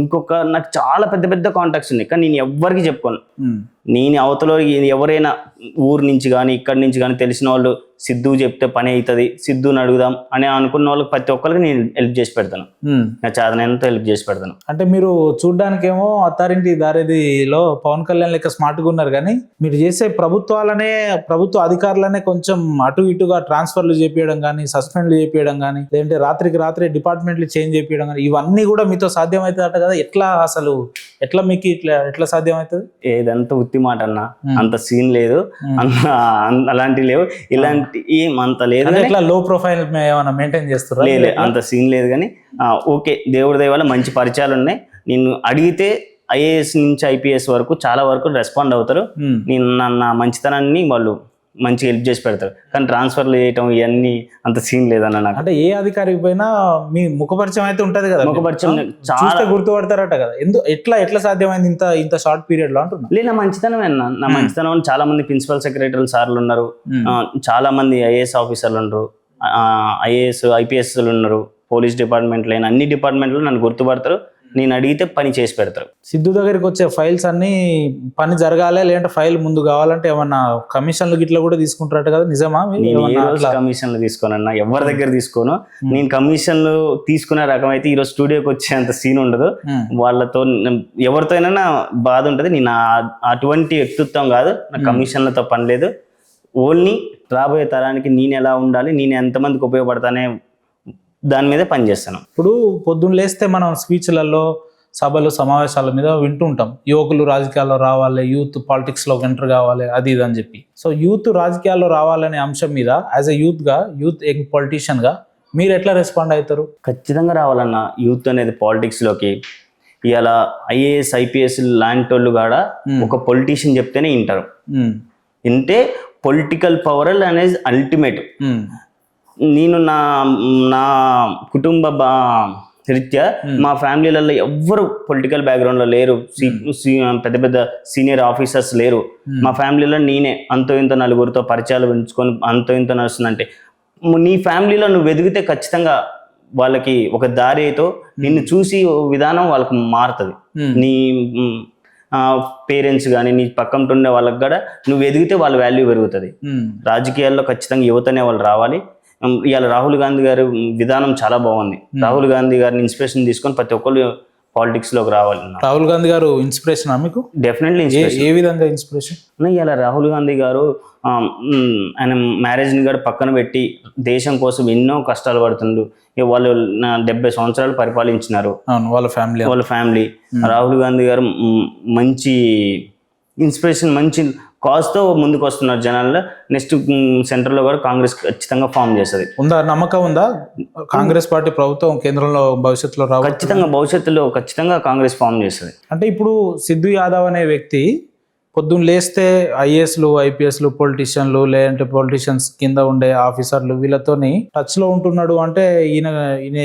ఇంకొక నాకు చాలా పెద్ద పెద్ద కాంటాక్ట్స్ ఉన్నాయి, కానీ నేను ఎవ్వరికి చెప్పుకోను. నేను అవతల ఎవరైనా ఊరు నుంచి కానీ ఇక్కడి నుంచి కానీ తెలిసిన వాళ్ళు సిద్ధు చెప్తే పని అవుతుంది, సిద్ధుని అడుగుదాం అని అనుకున్న వాళ్ళకి ప్రతి ఒక్కరికి నేను హెల్ప్ చేసి పెడతాను. నా చేతనంత హెల్ప్ చేసి పెడతాను. అంటే మీరు చూడ్డానికేమో అత్తారింటి దారేదిలో పవన్ కళ్యాణ్ లెక్క స్మార్ట్గా ఉన్నారు, కానీ మీరు చేసే ప్రభుత్వ అధికారులనే కొంచెం అటు ఇటుగా ట్రాన్స్ఫర్లు చేపించడం కానీ, సస్పెండ్లు చేపించడం కానీ, లేదంటే రాత్రికి రాత్రి డిపార్ట్మెంట్లు చేంజ్ చేపించడం కానీ, ఇవన్నీ కూడా మీతో సాధ్యమవుతుంది అంట కదా. ఎట్లా మీకు ఎట్లా సాధ్యమవుతుంది? ఏదంతా ఉత్తి మాట అన్న, అంత సీన్ లేదు, అలాంటివి లేవు, ఇలాంటి ఏం అంత లేదు. ఇట్లా లో ప్రొఫైల్ ఏమైనా మెయింటైన్ చేస్తారా? లేదు, అంత సీన్ లేదు. కానీ ఓకే, దేవుడి దయ వల్ల మంచి పరిచయాలు ఉన్నాయి. నేను అడిగితే ఐఏఎస్ నుంచి ఐపీఎస్ వరకు చాలా వరకు రెస్పాండ్ అవుతారు. నేను నా మంచితనాన్ని వాళ్ళు మంచి హెల్ప్ చేసి పెడతారు. కానీ ట్రాన్స్ఫర్లు చేయటం ఇవన్నీ అంత సీన్ లేదన్న. నాకు అంటే ఏ అధికారికి పోయినా మీ ముఖపరిచయం అయితే ఉంటది కదా, ముఖపరిచయం చాలా గుర్తుపడతారట కదా. ఎట్లా సాధ్యమైంది ఇంత షార్ట్ పీరియడ్ లో అంటున్నా? లేదు, నా మంచితనమే అన్న. నా మంచితనం చాలా మంది ప్రిన్సిపల్ సెక్రటరీలు సార్లు ఉన్నారు, చాలా మంది ఐఏఎస్ ఆఫీసర్లు ఉన్నారు, ఐఏఎస్ ఐపీఎస్లు ఉన్నారు, పోలీస్ డిపార్ట్మెంట్లో అయినా అన్ని డిపార్ట్మెంట్లో నన్ను గుర్తుపడతారు. నేను అడిగితే పని చేసి పెడతారు. సిద్ధు దగ్గరికి వచ్చే ఫైల్స్ అన్ని పని జరగాలి, లేదంటే ఫైల్ ముందు కావాలంటే ఏమన్నా కమిషన్లు గిట్లా కూడా తీసుకుంటారట కదా, నిజమా? నేను ఏ రోజు కమిషన్లు తీసుకోనన్నా, ఎవరి దగ్గర తీసుకోను. నేను కమిషన్లు తీసుకునే రకం అయితే ఈరోజు స్టూడియోకి వచ్చేంత సీన్ ఉండదు. వాళ్ళతో ఎవరితో అయినా బాధ ఉంటుంది. నేను అటువంటి వ్యక్తిత్వం కాదు, నా కమిషన్లతో పని లేదు. ఓన్లీ రాబోయే తరానికి నేను ఎలా ఉండాలి, నేను ఎంతమందికి ఉపయోగపడతానే దాని మీద పనిచేస్తాను. ఇప్పుడు పొద్దున్న లేస్తే మనం స్పీచ్లలో, సభలు, సమావేశాల మీద వింటూ ఉంటాం, యువకులు రాజకీయాల్లో రావాలి, యూత్ పాలిటిక్స్లో ఎంటర్ కావాలి, అది ఇది అని చెప్పి. సో యూత్ రాజకీయాల్లో రావాలనే అంశం మీద యాజ్ ఎ యూత్ యంగ్ పొలిటీషియన్గా మీరు ఎట్లా రెస్పాండ్ అవుతారు? ఖచ్చితంగా రావాలన్న యూత్ అనేది పాలిటిక్స్లోకి. ఇవాళ ఐఏఎస్ ఐపీఎస్ లాంటి వాళ్ళు కూడా ఒక పొలిటీషియన్ చెప్తేనే వింటారు. వింటే పొలిటికల్ పవర్ అనేది అల్టిమేట్. నేను నా కుటుంబ రీత్యా మా ఫ్యామిలీలలో ఎవ్వరు పొలిటికల్ బ్యాక్గ్రౌండ్లో లేరు, పెద్ద పెద్ద సీనియర్ ఆఫీసర్స్ లేరు. మా ఫ్యామిలీలో నేనే అంతో ఇంతో నలుగురితో పరిచయాలు పెంచుకొని అంతో ఇంతో నడుస్తుందంటే, నీ ఫ్యామిలీలో నువ్వు ఎదిగితే ఖచ్చితంగా వాళ్ళకి ఒక దారి అయితే నిన్ను చూసి విధానం వాళ్ళకి మారుతుంది. నీ పేరెంట్స్ కానీ నీ పక్కన ఉండే వాళ్ళకి కూడా నువ్వు ఎదిగితే వాళ్ళ వాల్యూ పెరుగుతుంది. రాజకీయాల్లో ఖచ్చితంగా యువతనే వాళ్ళు రావాలి. ఇవాళ రాహుల్ గాంధీ గారి విధానం చాలా బాగుంది. రాహుల్ గాంధీ గారిని ఇన్స్పిరేషన్ తీసుకొని ప్రతి ఒక్కరు పాలిటిక్స్ లోకి రావాలి. రాహుల్ గాంధీ గారు ఇన్స్పిరేషన్ మీకు? డెఫినెట్లీ. ఏ విధంగా ఇన్స్పిరేషన్? ఇలా రాహుల్ గాంధీ గారు ఆయన మ్యారేజ్ని కూడా పక్కన పెట్టి దేశం కోసం ఎన్నో కష్టాలు పడుతుండు. వాళ్ళు 70 సంవత్సరాలు పరిపాలించినారు వాళ్ళ ఫ్యామిలీ. రాహుల్ గాంధీ గారు మంచి ఇన్స్పిరేషన్, మంచి కాజ్తో ముందుకు వస్తున్నారు జనాల్లో. నెక్స్ట్ సెంటర్లో కూడా కాంగ్రెస్ ఖచ్చితంగా ఫామ్ చేస్తుంది. నమ్మకం ఉందా కాంగ్రెస్ పార్టీ ప్రభుత్వం కేంద్రంలో భవిష్యత్తులో రావాలి? భవిష్యత్తులో ఖచ్చితంగా కాంగ్రెస్ ఫామ్ చేస్తుంది. అంటే ఇప్పుడు సిద్ధు యాదవ్ అనే వ్యక్తి పొద్దున్న లేస్తే ఐఏఎస్లు ఐపీఎస్లు పొలిటీషియన్లు, లేదంటే పొలిటీషియన్స్ కింద ఉండే ఆఫీసర్లు వీళ్ళతోని టచ్ లో ఉంటున్నాడు. అంటే ఈయన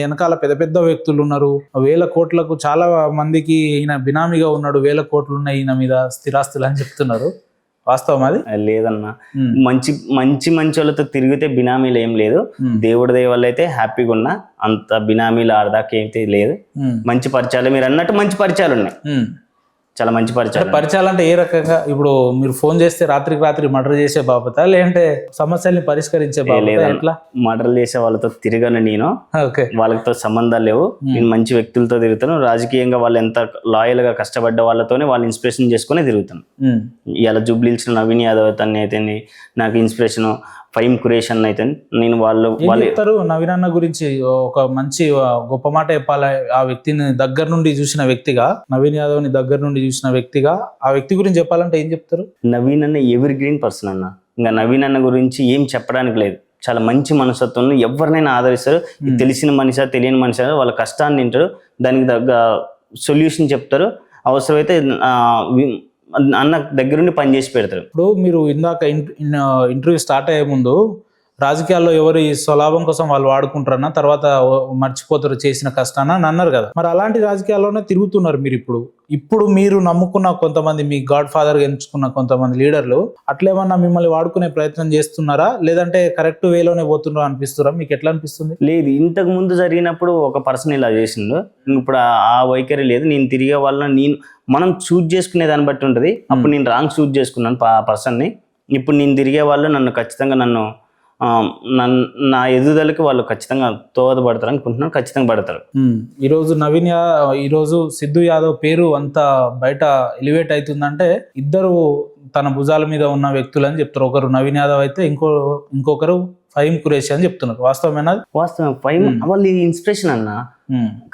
వెనకాల పెద్ద పెద్ద వ్యక్తులు ఉన్నారు, 1000 కోట్లకు చాలా మందికి ఈయన బినామీగా ఉన్నాడు, 1000 కోట్లు ఉన్నాయి ఈయన మీద స్థిరాస్తులు అని చెప్తున్నారు. వాస్తవం అది? లేదన్న, మంచి వాళ్ళతో తిరిగితే బినామీలు ఏం లేదు. దేవుడి దయ వల్ల అయితే హ్యాపీగా ఉన్నా, అంత బినామీలు ఆడదాకా అయితే లేదు. మంచి పరిచయాలు, మీరు అన్నట్టు మంచి పరిచయాలు ఉన్నాయి, చాలా మంచి పరిచయాలు. అంటే ఏ రకంగా? ఇప్పుడు మీరు ఫోన్ చేస్తే రాత్రికి రాత్రి మర్డర్ చేసే బాబత, లేదంటే సమస్యల్ని పరిష్కరించే బాబత? ఎట్లా? మర్డర్ చేసే వాళ్ళతో తిరగను నేను, వాళ్ళతో సంబంధాలు లేవు. నేను మంచి వ్యక్తులతో తిరుగుతాను. రాజకీయంగా వాళ్ళు ఎంత లాయల్ గా కష్టపడ్డ వాళ్ళతోనే వాళ్ళు ఇన్స్పిరేషన్ చేసుకుని తిరుగుతాను. ఇలా జూబ్లీహిల్స్ నవీన్ యాదవ్ అయితే నాకు ఇన్స్పిరేషన్, ఫైమ్ కురేషన్ అయితే నేను వాళ్ళు నవీన్ అన్న గురించి ఒక మంచి గొప్ప మాట చెప్పాలి. ఆ వ్యక్తిని దగ్గర నుండి చూసిన వ్యక్తిగా, నవీన్ యాదవ్ ని దగ్గర నుండి చూసిన వ్యక్తిగా ఆ వ్యక్తి గురించి చెప్పాలంటే ఏం చెప్తారు? నవీన్ అన్న ఎవర్ గ్రీన్ పర్సన్ అన్న. ఇంకా నవీన్ అన్న గురించి ఏం చెప్పడానికి లేదు. చాలా మంచి మనస్తత్వం, ఎవరినైనా ఆదరిస్తారు. తెలిసిన మనిషి తెలియని మనిషి వాళ్ళ కష్టాన్ని తింటారు, దానికి తగ్గ సొల్యూషన్ చెప్తారు. అవసరమైతే అన్న దగ్గరుండి పనిచేసి పెడతారు. ఇప్పుడు మీరు ఇందాక ఇంటర్వ్యూ స్టార్ట్ అయ్యే ముందు రాజకీయాల్లో ఎవరు ఈ స్వలాభం కోసం వాళ్ళు వాడుకుంటారన్నా తర్వాత మర్చిపోతారు చేసిన కష్టాన్ని అని అన్నారు కదా. మరి అలాంటి రాజకీయాల్లోనే తిరుగుతున్నారు మీరు ఇప్పుడు మీరు నమ్ముకున్న కొంతమంది, మీ గాడ్ ఫాదర్ ఎంచుకున్న కొంతమంది లీడర్లు అట్లేమన్నా మిమ్మల్ని వాడుకునే ప్రయత్నం చేస్తున్నారా, లేదంటే కరెక్ట్ వేలోనే పోతున్నారా అనిపిస్తున్నారా? మీకు ఎట్లా అనిపిస్తుంది? లేదు, ఇంతకు ముందు జరిగినప్పుడు ఒక పర్సన్ ఇలా చేసిండు, ఇప్పుడు ఆ వైఖరి లేదు. నేను తిరిగే వాళ్ళని మనం చూజ్ చేసుకునే దాన్ని బట్టి ఉంటుంది. అప్పుడు నేను రాంగ్ చూజ్ చేసుకున్నాను ఆ పర్సన్ని. ఇప్పుడు నేను తిరిగే వాళ్ళు నన్ను ఖచ్చితంగా నా ఎదుగుదలకి వాళ్ళు ఖచ్చితంగా దోహదపడతారు అనుకుంటున్నాను. ఖచ్చితంగా పడతారు. ఈరోజు సిద్ధు యాదవ్ పేరు అంత బయట ఎలివేట్ అవుతుందంటే ఇద్దరు తన భుజాల మీద ఉన్న వ్యక్తులు అని చెప్తారు. ఒకరు నవీన్ యాదవ్ అయితే ఇంకొకరు ఫహీమ్ ఖురేషి అని చెప్తున్నారు. వాస్తవమేనా? వాస్తవం. ఫహీమ్ వాళ్ళు ఇన్స్పిరేషన్ అన్న.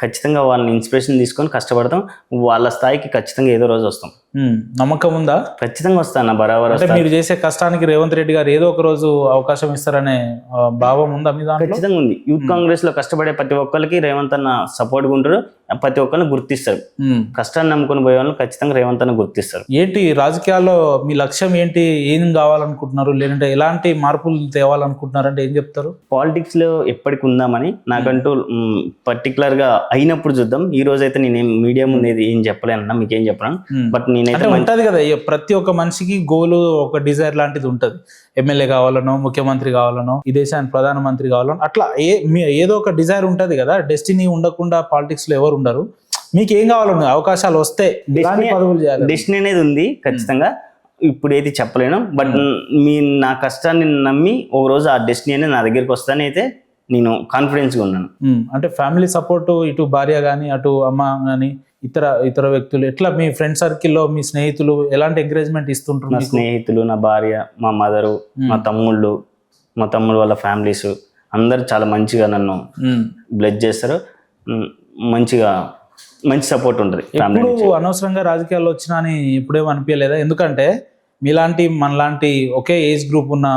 ఖచ్చితంగా వాళ్ళని ఇన్స్పిరేషన్ తీసుకొని కష్టపడతాం. వాళ్ళ స్థాయికి ఖచ్చితంగా ఏదో రోజు వస్తాం. నమ్మకం ఉందా? ఖచ్చితంగా వస్తాను బరాబర్. అంటే మీరు చేసే కష్టానికి రేవంత్ రెడ్డి గారు ఏదో ఒక రోజు అవకాశం ఇస్తారనే భావం ఉందా మీ దాంట్లో? ఖచ్చితంగా ఉంది. యూత్ కాంగ్రెస్ లో కష్టపడే ప్రతి ఒక్కరికి రేవంత్ అన్న సపోర్ట్గా ఉంటారు. ప్రతి ఒక్కరిని గుర్తిస్తారు. కష్టాన్ని నమ్ముకొని పోయే వాళ్ళు ఖచ్చితంగా రేవంత్ అన్న గుర్తిస్తారు. ఏంటి రాజకీయాల్లో మీ లక్ష్యం ఏంటి? ఏం కావాలనుకుంటున్నారు, లేదంటే ఎలాంటి మార్పులు తేవాలనుకుంటున్నారు అంటే ఏం చెప్తారు? పాలిటిక్స్ లో ఎప్పటికి ఉందామని నాకంటూ పర్టికులర్ గా అయినప్పుడు చూద్దాం. ఈ రోజు అయితే నేను మీడియా ముందు ఏం చెప్పలేనన్నా, మీకేం చెప్పను. బట్ నేనైతే ఉంటది కదా, ప్రతి ఒక్క మనిషికి గోల్, ఒక డిజైర్ లాంటిది ఉంటది. ఎమ్మెల్యే కావాలనో, ముఖ్యమంత్రి కావాలనో, ఈ దేశానికి ప్రధానమంత్రి కావాలనో, అట్లా ఏదో ఒక డిజైర్ ఉంటది కదా. డెస్టినీ ఉండకుండా పాలిటిక్స్ లో ఎవరు ఉండరు. మీకు ఏం కావాలన్నా అవకాశాలు వస్తే పదవులు చేయాలి. డెస్టినీ అనేది ఉంది ఖచ్చితంగా. ఇప్పుడు ఏది చెప్పలేను. బట్ నా కష్టాన్ని నమ్మి ఒక రోజు ఆ డెస్టినీ అనేది నా దగ్గరికి వస్తానని అయితే నేను కాన్ఫిడెన్స్గా ఉన్నాను. అంటే ఫ్యామిలీ సపోర్ట్, ఇటు భార్య కానీ అటు అమ్మ కానీ ఇతర వ్యక్తులు ఎట్లా, మీ ఫ్రెండ్ సర్కిల్లో మీ స్నేహితులు ఎలాంటి ఎంకరేజ్మెంట్ ఇస్తుంటారు? నా స్నేహితులు, నా భార్య, మా మదరు, మా తమ్ముళ్ళు వాళ్ళ ఫ్యామిలీస్ అందరు చాలా మంచిగా నన్ను బ్లెస్ చేస్తారు. మంచి సపోర్ట్ ఉంటుంది. ఎప్పుడు అనవసరంగా రాజకీయాల్లో వచ్చినా అని ఎప్పుడేమో అనిపించలేదా? ఎందుకంటే మనలాంటి ఒకే ఏజ్ గ్రూప్ ఉన్న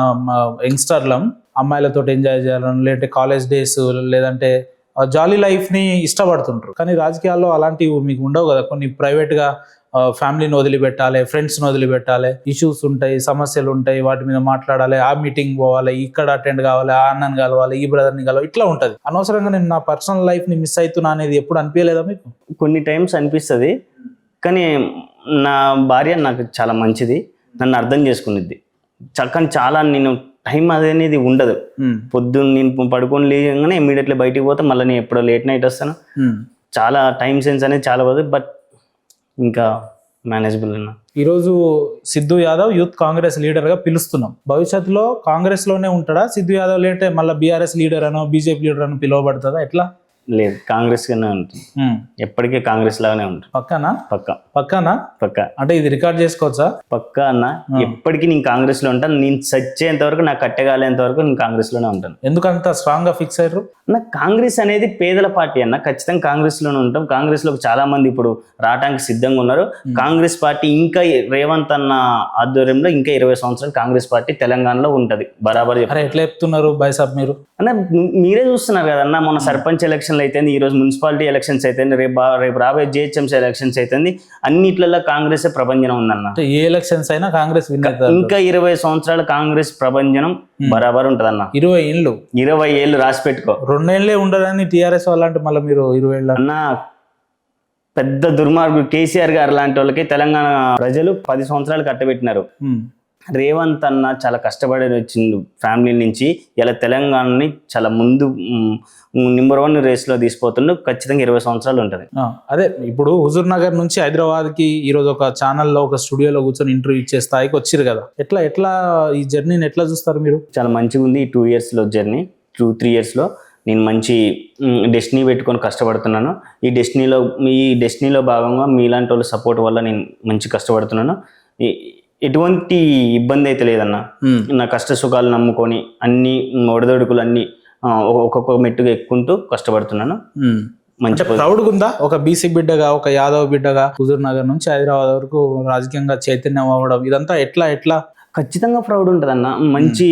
యంగ్స్టర్లం అమ్మాయిలతో ఎంజాయ్ చేయాలని, లేదంటే కాలేజ్ డేస్, లేదంటే జాలీ లైఫ్ ని ఇష్టపడుతుంటారు. కానీ రాజకీయాల్లో అలాంటివి మీకు ఉండవు కదా. కొన్ని ప్రైవేట్ గా ఫ్యామిలీని వదిలిపెట్టాలి, ఫ్రెండ్స్ని వదిలిపెట్టాలి, ఇష్యూస్ ఉంటాయి, సమస్యలు ఉంటాయి, వాటి మీద మాట్లాడాలి, ఆ మీటింగ్ పోవాలి, ఇక్కడ అటెండ్ కావాలి, ఆ అన్నని కలవాలి, ఈ బ్రదర్ని కలవాలి, ఇట్లా ఉంటుంది. అనవసరంగా నేను నా పర్సనల్ లైఫ్ ని మిస్ అవుతున్నా అనేది ఎప్పుడు అనిపించలేదా మీకు? కొన్ని టైమ్స్ అనిపిస్తుంది. కానీ నా భార్య నాకు చాలా మంచిది, నన్ను అర్థం చేసుకునిద్ది. కానీ చాలా నేను టైం అనేది ఉండదు. పొద్దున్న నేను పడుకొని లేగానే ఇమీడియట్లీ బయటికి పోతే మళ్ళీ నేను ఎప్పుడో లేట్ నైట్ వస్తాను. చాలా టైం సెన్స్ అనేది చాలా పోతుంది. బట్ ఇంకా మేనేజబుల్ అన్న. ఈరోజు సిద్ధు యాదవ్ యూత్ కాంగ్రెస్ లీడర్ గా పిలుస్తున్నాం. భవిష్యత్తులో కాంగ్రెస్ లోనే ఉంటాడా సిద్ధు యాదవ్, లేదంటే మళ్ళీ బీఆర్ఎస్ లీడర్ అనో బీజేపీ లీడర్ అనో పిలువబడుతుందా? ఎట్లా? లేదు, కాంగ్రెస్ గానే ఉంటుంది. ఎప్పటికీ కాంగ్రెస్ లాగానే ఉంటుంది. పక్కా అంటే ఇది రికార్డ్ చేసుకోవచ్చా? పక్కా అన్న. ఎప్పటికీ నేను కాంగ్రెస్ లో ఉంటాను. నేను చచ్చేంత వరకు, నాకు కట్టగాలేంత వరకు నేను కాంగ్రెస్ లోనే ఉంటాను. ఎందుకంత స్ట్రాంగ్ గా ఫిక్స్ అయ్యారు? నాకు కాంగ్రెస్ అనేది పేదల పార్టీ అన్న. ఖచ్చితంగా కాంగ్రెస్ లోనే ఉంటాం. కాంగ్రెస్ లో చాలా మంది ఇప్పుడు రావడానికి సిద్ధంగా ఉన్నారు. కాంగ్రెస్ పార్టీ ఇంకా రేవంత్ అన్న ఆధ్వర్యంలో ఇంకా 20 సంవత్సరాలు కాంగ్రెస్ పార్టీ తెలంగాణలో ఉంటది బరాబర్. ఎట్లా చెప్తున్నారు బైసాబ్ మీరు? అన్న మీరే చూస్తున్నారు కదన్న, మన సర్పంచ్ ఎలక్షన్లు అయితే, ఈ రోజు మున్సిపాలిటీ ఎలక్షన్స్ అయితే, రేపు రాబోయే జిహెచ్ఎంసీ ఎలక్షన్స్ అయితే, అన్నిట్లలో కాంగ్రెస్ ప్రభంజనం ఉందన్న. ఏ ఎలక్షన్స్ అయినా కాంగ్రెస్ ఇంకా 20 సంవత్సరాలు కాంగ్రెస్ ప్రభంజనం బరాబర్ ఉంటదన్న. 20 ఏళ్ళు రాసి పెట్టుకో. 2 ఏళ్ళే ఉండదని టీఆర్ఎస్ వాళ్ళంటే మళ్ళీ మీరు 20 ఏళ్ళు అన్న. పెద్ద దుర్మార్గుడు కేసీఆర్ గారు లాంటి వాళ్ళకి తెలంగాణ ప్రజలు 10 సంవత్సరాలు కట్టబెట్టినారు. రేవంత్ అన్న చాలా కష్టపడి వచ్చిండు ఫ్యామిలీ నుంచి. ఇలా తెలంగాణని చాలా ముందు నెంబర్ 1 రేస్లో తీసుకుపోతుండు. ఖచ్చితంగా 20 సంవత్సరాలు ఉంటుంది. అదే ఇప్పుడు హుజూర్ నగర్ నుంచి హైదరాబాద్కి ఈరోజు ఒక ఛానల్లో, ఒక స్టూడియోలో కూర్చొని ఇంటర్వ్యూ ఇచ్చే స్థాయికి వచ్చారు కదా. ఎట్లా ఈ జర్నీని ఎట్లా చూస్తారు మీరు? చాలా మంచిగా ఉంది. ఈ 2 ఇయర్స్లో జర్నీ, 2-3 ఇయర్స్లో నేను మంచి డెస్టినీ పెట్టుకొని కష్టపడుతున్నాను. ఈ డెస్టినీలో భాగంగా మీలాంటి వాళ్ళ సపోర్ట్ వల్ల నేను మంచి కష్టపడుతున్నాను. ఎటువంటి ఇబ్బంది అయితే లేదన్న. నా కష్ట సుఖాలు నమ్ముకొని అన్ని ఒడదొడుకులు అన్ని ఒక్కొక్క మెట్టుగా ఎక్కుంటూ కష్టపడుతున్నాను. మంచి ప్రౌడ్గా ఉందా? ఒక బీసీ బిడ్డగా, ఒక యాదవ్ బిడ్డగా హుజూర్ నగర్ నుంచి హైదరాబాద్ వరకు రాజకీయంగా చైతన్యం అవ్వడం, ఇదంతా ఎట్లా? ఖచ్చితంగా ప్రౌడ్ ఉంటుంది అన్న. మంచి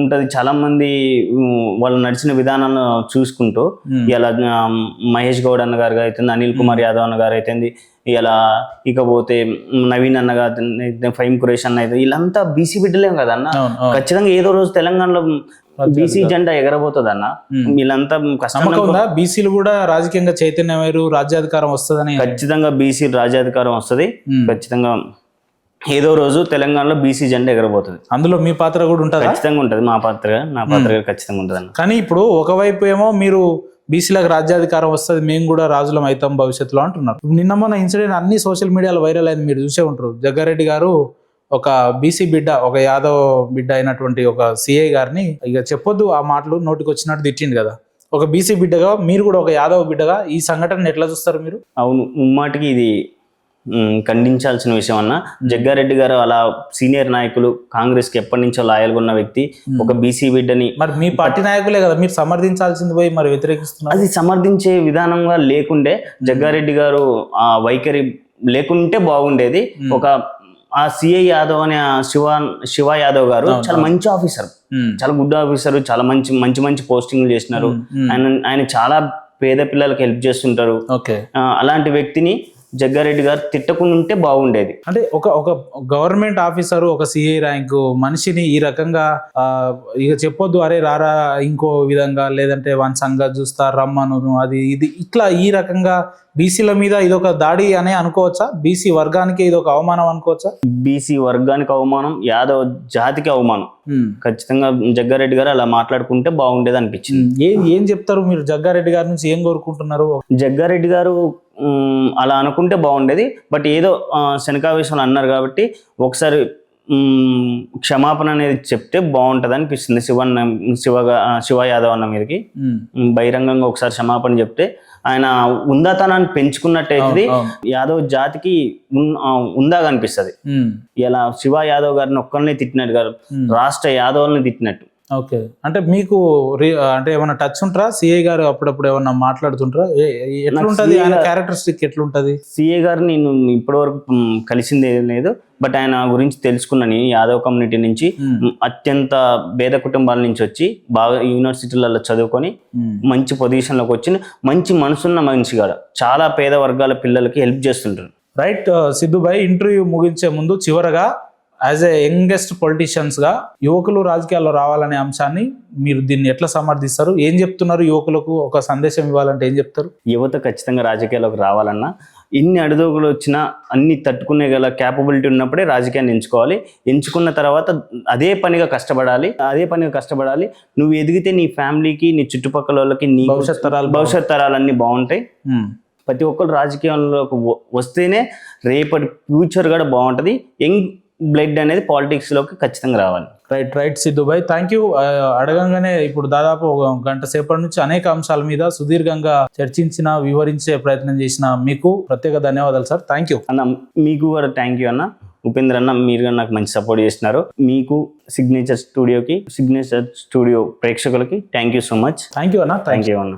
ఉంటుంది. చాలా మంది వాళ్ళు నడిచిన విధానాలను చూసుకుంటూ ఇలా మహేష్ గౌడ్ అన్న గారు అయితే, అనిల్ కుమార్ యాదవ్ అన్న గారు అయితే, ఇలా ఇకపోతే నవీన్ అన్న గారు, ఫహీమ్ ఖురేషి అన్న అయితే, వీళ్ళంతా బీసీ బిడ్డలేం కదా అన్న. ఖచ్చితంగా ఏదో రోజు తెలంగాణలో బీసీ జెండా ఎగరబోతుంది అన్న. వీళ్ళంతా కష్టంగా నమ్మకం ఉందా బీసీలు కూడా రాజకీయంగా చైతన్యమయ్యారు, రాజ్యాధికారం వస్తుందని? ఖచ్చితంగా బీసీ రాజ్యాధికారం వస్తుంది. ఖచ్చితంగా ఏదో రోజు తెలంగాణలో బీసీ జెండా ఎగరబోతుంది. అందులో మీ పాత్ర కూడా ఉంటుంది? ఖచ్చితంగా ఉంటుంది. నా పాత్ర ఖచ్చితంగా ఉంటుంది అన్న. కానీ ఇప్పుడు ఒకవైపు ఏమో మీరు బీసీలకు రాజ్యాధికారం వస్తుంది, మేము కూడా రాజులం అవుతాం భవిష్యత్తులో అంటున్నారు. నిన్న మొన్న ఇన్సిడెంట్ అన్ని సోషల్ మీడియాలో వైరల్ అయింది, మీరు చూసే ఉంటారు. జగ్గారెడ్డి గారు ఒక బీసీ బిడ్డ, ఒక యాదవ్ బిడ్డ అయినటువంటి ఒక సిఐ గారిని, ఇక చెప్పొద్దు ఆ మాటలు, నోటికి వచ్చినట్టు తిట్టిండు కదా. ఒక బీసీ బిడ్డగా మీరు కూడా ఒక యాదవ్ బిడ్డగా ఈ సంఘటన ఎట్లా చూస్తారు మీరు? అవును, ముమ్మాటికి ఇది ఖండించాల్సిన విషయం అన్న. జగ్గారెడ్డి గారు అలా సీనియర్ నాయకులు, కాంగ్రెస్ కి ఎప్పటి నుంచో లాయల్గా ఉన్న వ్యక్తి ఒక బీసీ బిడ్డని, మరి మీ పార్టీ నాయకులే కదా మీరు సమర్థించాల్సింది పోయి మరి వ్యతిరేకిస్తున్నారు. అది సమర్థించే విధానంగా లేకుండే, జగ్గారెడ్డి గారు ఆ వైఖరి లేకుంటే బాగుండేది. ఒక ఆ సిఐ యాదవ్ అనే శివ యాదవ్ గారు చాలా మంచి ఆఫీసర్, చాలా గుడ్ ఆఫీసర్, చాలా మంచి పోస్టింగ్లు చేసినారు. ఆయన చాలా పేద పిల్లలకి హెల్ప్ చేస్తుంటారు. అలాంటి వ్యక్తిని జగ్గారెడ్డి గారు తిట్టకుండా ఉంటే బాగుండేది. అంటే ఒక గవర్నమెంట్ ఆఫీసర్, ఒక సిఐ ర్యాంకు మనిషిని ఈ రకంగా ఇక చెప్పొద్దు, అరే రారా ఇంకో విధంగా, లేదంటే వన్ సంగతి చూస్తా రమ్మను, అది ఇది ఇట్లా ఈ రకంగా బీసీల మీద ఇదొక దాడి అనే అనుకోవచ్చా? బీసీ వర్గానికి ఇదొక అవమానం అనుకోవచ్చా? బీసీ వర్గానికి అవమానం, యాదవ్ జాతికి అవమానం. ఖచ్చితంగా జగ్గారెడ్డి గారు అలా మాట్లాడుకుంటే బాగుండేది అనిపించింది. ఏం చెప్తారు మీరు జగ్గారెడ్డి గారి నుంచి, ఏం కోరుకుంటున్నారు? జగ్గారెడ్డి గారు అలా అనుకుంటే బాగుండేది, బట్ ఏదో శనకావేశంలో అన్నారు కాబట్టి ఒకసారి క్షమాపణ అనేది చెప్తే బాగుంటది అనిపిస్తుంది. శివ యాదవ్ అన్న మీదకి బహిరంగంగా ఒకసారి క్షమాపణ చెప్తే ఆయన ఉందాతనాన్ని పెంచుకున్నట్టయితే యాదవ్ జాతికి ఉందాగా అనిపిస్తుంది. ఇలా శివ యాదవ్ గారిని ఒక్కరిని తిట్టినట్టు గారు, రాష్ట్ర యాదవ్ని తిట్టినట్టు. ఓకే, అంటే మీకు అంటే ఏమైనా టచ్ ఉంటారా? సిఐ గారు అప్పుడప్పుడు ఏమన్నా మాట్లాడుతుంటారా? ఎట్లుంటది ఆయన క్యారెక్టరిస్టిక్, ఎట్లుంటది? సిఐ గారు నేను ఇప్పటివరకు కలిసింది ఏం లేదు, బట్ ఆయన గురించి తెలుసుకున్నాను. యాదవ్ కమ్యూనిటీ నుంచి, అత్యంత పేద కుటుంబాల నుంచి వచ్చి బాగా యూనివర్సిటీలలో చదువుకొని మంచి పొజిషన్లోకి వచ్చి మంచి మనసున్న మనిషి గారు, చాలా పేద వర్గాల పిల్లలకి హెల్ప్ చేస్తుంటారు. రైట్ సిద్ధుభాయ్, ఇంటర్వ్యూ ముగించే ముందు చివరగా యాజ్ ఏ యంగెస్ట్ పొలిటీషియన్స్గా యువకులు రాజకీయాల్లో రావాలనే అంశాన్ని మీరు దీన్ని ఎట్లా సమర్థిస్తారు? ఏం చెప్తున్నారు యువకులకు? ఒక సందేశం ఇవ్వాలంటే ఏం చెప్తారు? యువత ఖచ్చితంగా రాజకీయాల్లోకి రావాలన్నా, ఎన్ని అడుగులు వచ్చినా అన్ని తట్టుకునే గల క్యాపబిలిటీ ఉన్నప్పుడే రాజకీయాన్ని ఎంచుకోవాలి. ఎంచుకున్న తర్వాత అదే పనిగా కష్టపడాలి. నువ్వు ఎదిగితే నీ ఫ్యామిలీకి, నీ చుట్టుపక్కల వాళ్ళకి, నీ భవిష్యత్ తరాలన్నీ బాగుంటాయి. ప్రతి ఒక్కరు రాజకీయాల్లోకి వస్తేనే రేపటి ఫ్యూచర్ కూడా బాగుంటుంది. యంగ్ బ్లడ్ అనేది పాలిటిక్స్ లోకి ఖచ్చితంగా రావాలి. Right Siddhubhai, thank you. అడగంగానే ఇప్పుడు దాదాపు 1 గంట సేపటి నుంచి అనేక అంశాల మీద సుదీర్ఘంగా వివరించే ప్రయత్నం చేసిన మీకు ప్రత్యేక ధన్యవాదాలు సార్. థ్యాంక్ యూ అన్న. మీకు కూడా థ్యాంక్ యూ అన్న. ఉపేంద్ర అన్న, మీరు నాకు మంచి సపోర్ట్ చేస్తున్నారు. మీకు సిగ్నేచర్ స్టూడియో ప్రేక్షకులకి thank you so much. Thank you అన్న. థ్యాంక్ యూ అన్న.